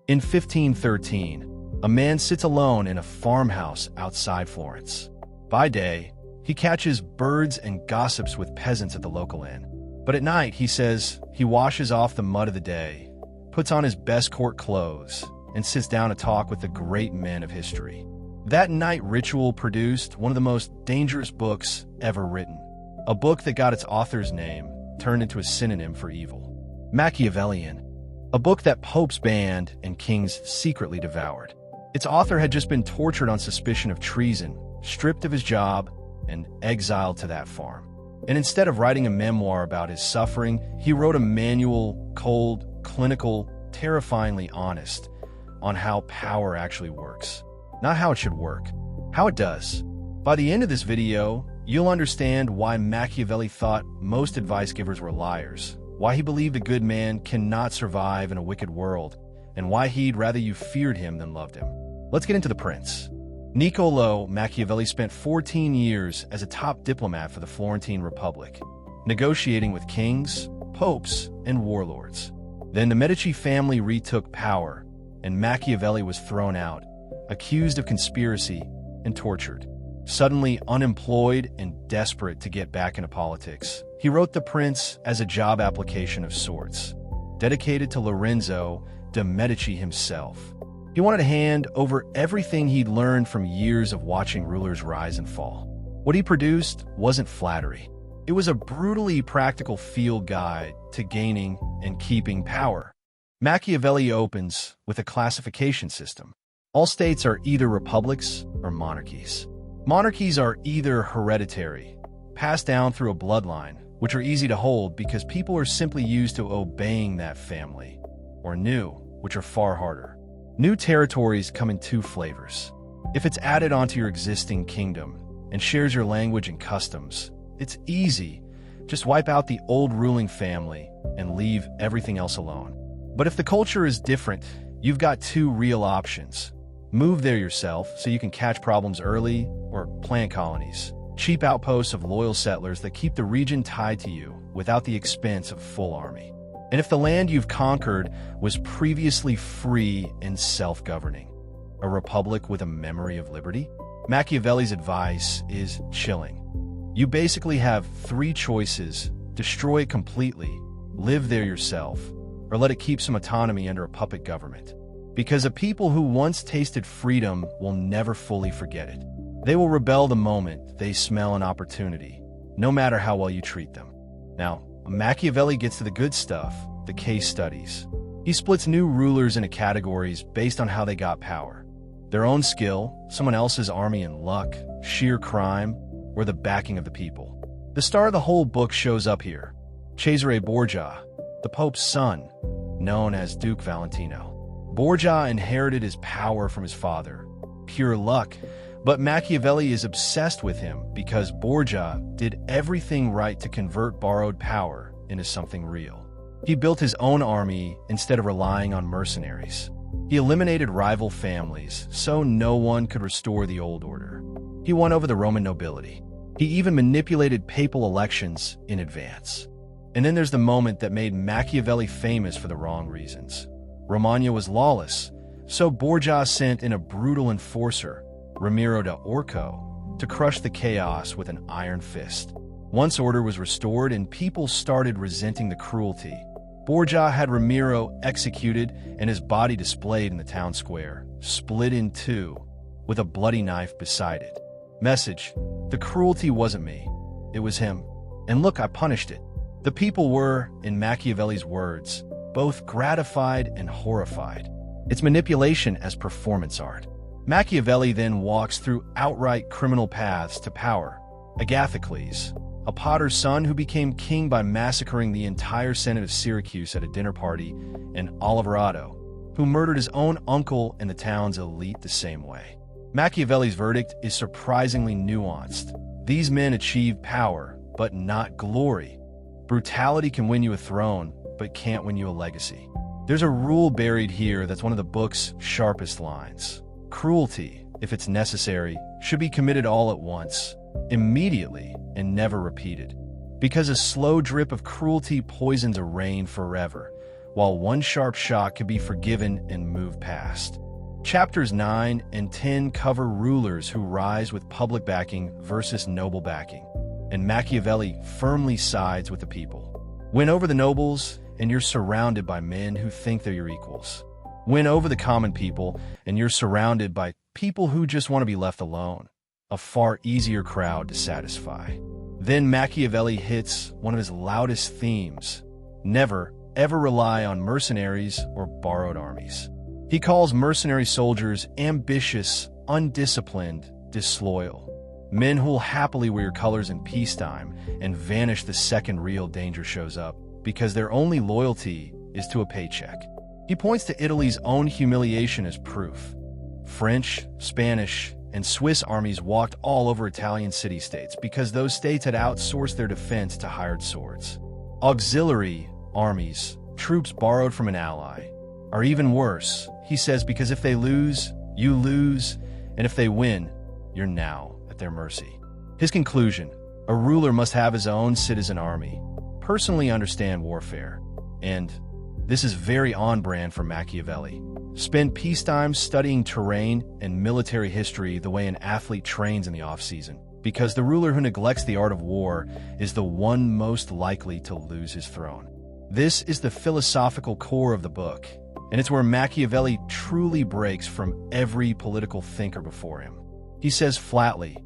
In 1513, a man sits alone in a farmhouse outside Florence. By day, he catches birds and gossips with peasants at the local inn. But at night, he says, he washes off the mud of the day, puts on his best court clothes, and sits down to talk with the great men of history. That night ritual produced one of the most dangerous books ever written. A book that got its author's name turned into a synonym for evil. Machiavellian. A book that popes banned and kings secretly devoured. Its author had just been tortured on suspicion of treason, stripped of his job, and exiled to that farm. And instead of writing a memoir about his suffering, he wrote a manual, cold, clinical, terrifyingly honest, on how power actually works. Not how it should work, how it does. By the end of this video, you'll understand why Machiavelli thought most advice givers were liars, why he believed a good man cannot survive in a wicked world, and why he'd rather you feared him than loved him. Let's get into the prince. Niccolò Machiavelli spent 14 years as a top diplomat for the Florentine Republic, negotiating with kings, popes, and warlords. Then the Medici family retook power, and Machiavelli was thrown out, accused of conspiracy, and tortured. Suddenly unemployed and desperate to get back into politics, he wrote The Prince as a job application of sorts, dedicated to Lorenzo de' Medici himself. He wanted to hand over everything he'd learned from years of watching rulers rise and fall. What he produced wasn't flattery. It was a brutally practical field guide to gaining and keeping power. Machiavelli opens with a classification system. All states are either republics or monarchies. Monarchies are either hereditary, passed down through a bloodline, which are easy to hold because people are simply used to obeying that family, or new, which are far harder. New territories come in two flavors. If it's added onto your existing kingdom and shares your language and customs, it's easy. Just wipe out the old ruling family and leave everything else alone. But if the culture is different, you've got two real options. Move there yourself so you can catch problems early, or plant colonies, cheap outposts of loyal settlers that keep the region tied to you without the expense of a full army. And if the land you've conquered was previously free and self-governing, a republic with a memory of liberty, Machiavelli's advice is chilling. You basically have three choices: destroy it completely, live there yourself, or let it keep some autonomy under a puppet government. Because a people who once tasted freedom will never fully forget it. They will rebel the moment they smell an opportunity, no matter how well you treat them. Now, Machiavelli gets to the good stuff, the case studies. He splits new rulers into categories based on how they got power. Their own skill, someone else's army and luck, sheer crime, or the backing of the people. The star of the whole book shows up here. Cesare Borgia, the Pope's son, known as Duke Valentino. Borgia inherited his power from his father. Pure luck, but Machiavelli is obsessed with him because Borgia did everything right to convert borrowed power into something real. He built his own army instead of relying on mercenaries. He eliminated rival families so no one could restore the old order. He won over the Roman nobility. He even manipulated papal elections in advance. And then there's the moment that made Machiavelli famous for the wrong reasons. Romagna was lawless, so Borgia sent in a brutal enforcer, Ramiro da Orco, to crush the chaos with an iron fist. Once order was restored and people started resenting the cruelty, Borgia had Ramiro executed and his body displayed in the town square, split in two, with a bloody knife beside it. Message: the cruelty wasn't me, it was him. And look, I punished it. The people were, in Machiavelli's words, both gratified and horrified. It's manipulation as performance art. Machiavelli then walks through outright criminal paths to power. Agathocles, a potter's son who became king by massacring the entire Senate of Syracuse at a dinner party, and Oliverado, who murdered his own uncle and the town's elite the same way. Machiavelli's verdict is surprisingly nuanced. These men achieved power, but not glory. Brutality can win you a throne, but can't win you a legacy. There's a rule buried here that's one of the book's sharpest lines. Cruelty, if it's necessary, should be committed all at once, immediately, and never repeated. Because a slow drip of cruelty poisons a reign forever, while one sharp shock can be forgiven and moved past. Chapters 9 and 10 cover rulers who rise with public backing versus noble backing, and Machiavelli firmly sides with the people. Win over the nobles, and you're surrounded by men who think they're your equals. Win over the common people, and you're surrounded by people who just want to be left alone. A far easier crowd to satisfy. Then Machiavelli hits one of his loudest themes: never, ever rely on mercenaries or borrowed armies. He calls mercenary soldiers ambitious, undisciplined, disloyal. Men who will happily wear your colors in peacetime and vanish the second real danger shows up, because their only loyalty is to a paycheck. He points to Italy's own humiliation as proof. French, Spanish, and Swiss armies walked all over Italian city-states because those states had outsourced their defense to hired swords. Auxiliary armies, troops borrowed from an ally, are even worse, he says, because if they lose, you lose, and if they win, you're now at their mercy. His conclusion: a ruler must have his own citizen army, personally understand warfare, and this is very on-brand for Machiavelli. Spend peacetime studying terrain and military history the way an athlete trains in the off-season, because the ruler who neglects the art of war is the one most likely to lose his throne. This is the philosophical core of the book, and it's where Machiavelli truly breaks from every political thinker before him. He says flatly,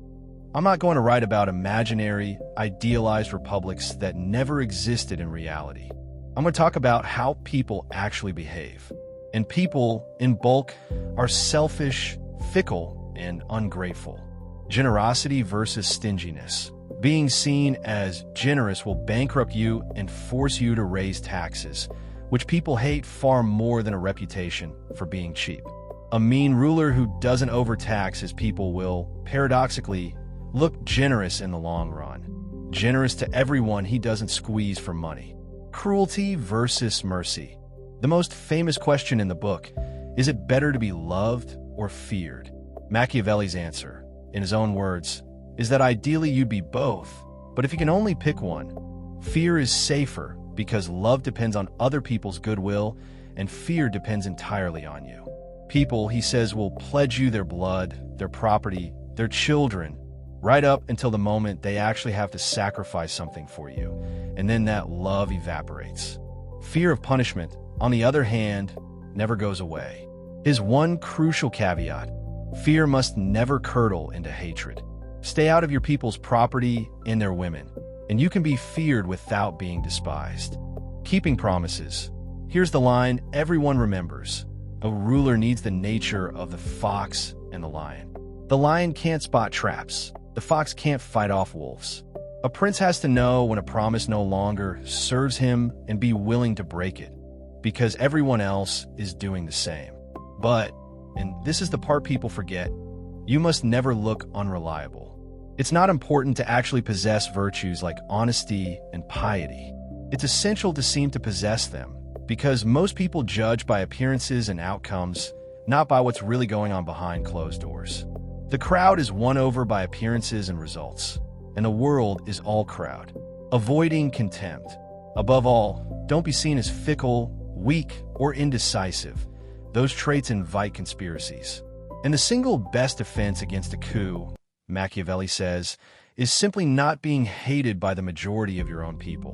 "I'm not going to write about imaginary, idealized republics that never existed in reality. I'm going to talk about how people actually behave. And people, in bulk, are selfish, fickle, and ungrateful. Generosity versus stinginess. Being seen as generous will bankrupt you and force you to raise taxes, which people hate far more than a reputation for being cheap. A mean ruler who doesn't overtax his people will, paradoxically, look generous in the long run. Generous to everyone he doesn't squeeze for money. Cruelty versus mercy. The most famous question in the book: is it better to be loved or feared? Machiavelli's answer, in his own words, is that ideally you'd be both, but if you can only pick one, fear is safer because love depends on other people's goodwill and fear depends entirely on you. People, he says, will pledge you their blood, their property, their children, right up until the moment they actually have to sacrifice something for you, and then that love evaporates. Fear of punishment, on the other hand, never goes away. His one crucial caveat: fear must never curdle into hatred. Stay out of your people's property and their women, and you can be feared without being despised. Keeping promises. Here's the line everyone remembers: a ruler needs the nature of the fox and the lion. The lion can't spot traps. The fox can't fight off wolves. A prince has to know when a promise no longer serves him and be willing to break it, because everyone else is doing the same. But, and this is the part people forget, you must never look unreliable. It's not important to actually possess virtues like honesty and piety. It's essential to seem to possess them, because most people judge by appearances and outcomes, not by what's really going on behind closed doors. The crowd is won over by appearances and results, and the world is all crowd. Avoiding contempt. Above all, don't be seen as fickle, weak, or indecisive. Those traits invite conspiracies. And the single best defense against a coup, Machiavelli says, is simply not being hated by the majority of your own people.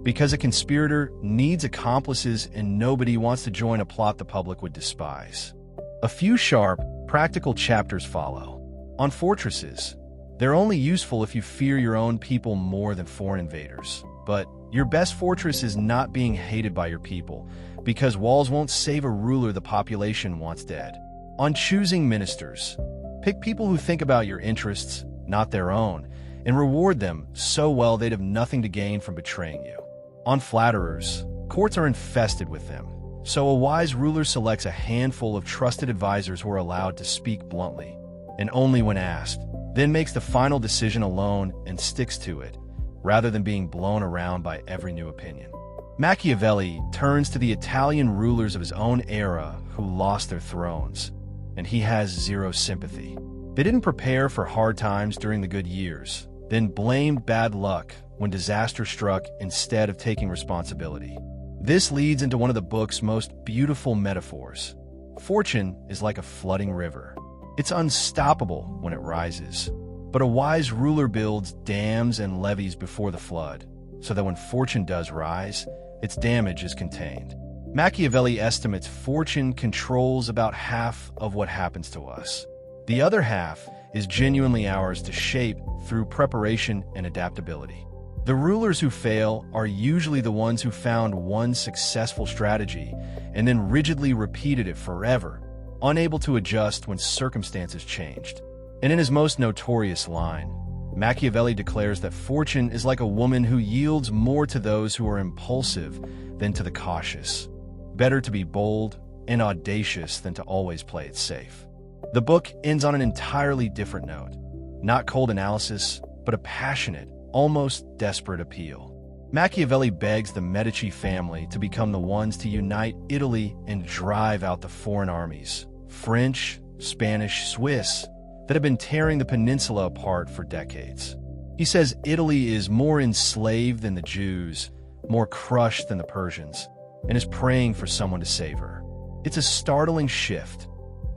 Because a conspirator needs accomplices and nobody wants to join a plot the public would despise. A few sharp, practical chapters follow. On fortresses. They're only useful if you fear your own people more than foreign invaders. But your best fortress is not being hated by your people, because walls won't save a ruler the population wants dead. On choosing ministers. Pick people who think about your interests, not their own, and reward them so well they'd have nothing to gain from betraying you. On flatterers. Courts are infested with them, so a wise ruler selects a handful of trusted advisors who are allowed to speak bluntly, and only when asked, then makes the final decision alone and sticks to it, rather than being blown around by every new opinion. Machiavelli turns to the Italian rulers of his own era who lost their thrones, and he has zero sympathy. They didn't prepare for hard times during the good years, then blamed bad luck when disaster struck instead of taking responsibility. This leads into one of the book's most beautiful metaphors. Fortune is like a flooding river. It's unstoppable when it rises. But a wise ruler builds dams and levees before the flood, so that when fortune does rise, its damage is contained. Machiavelli estimates fortune controls about half of what happens to us. The other half is genuinely ours to shape through preparation and adaptability. The rulers who fail are usually the ones who found one successful strategy and then rigidly repeated it forever, unable to adjust when circumstances changed. And in his most notorious line, Machiavelli declares that fortune is like a woman who yields more to those who are impulsive than to the cautious. Better to be bold and audacious than to always play it safe. The book ends on an entirely different note. Not cold analysis, but a passionate, almost desperate appeal. Machiavelli begs the Medici family to become the ones to unite Italy and drive out the foreign armies, French, Spanish, Swiss, that have been tearing the peninsula apart for decades. He says Italy is more enslaved than the Jews, more crushed than the Persians, and is praying for someone to save her. It's a startling shift.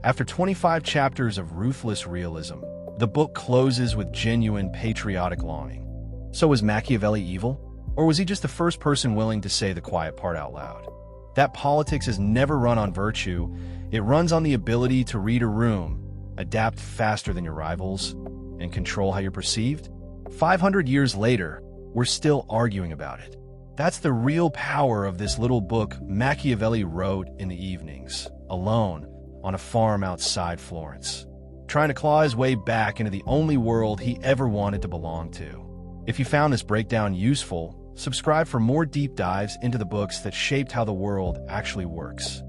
After 25 chapters of ruthless realism, the book closes with genuine patriotic longing. So was Machiavelli evil? Or was he just the first person willing to say the quiet part out loud? That politics has never run on virtue. It runs on the ability to read a room, adapt faster than your rivals, and control how you're perceived. 500 years later, we're still arguing about it. That's the real power of this little book Machiavelli wrote in the evenings, alone, on a farm outside Florence, trying to claw his way back into the only world he ever wanted to belong to. If you found this breakdown useful, subscribe for more deep dives into the books that shaped how the world actually works.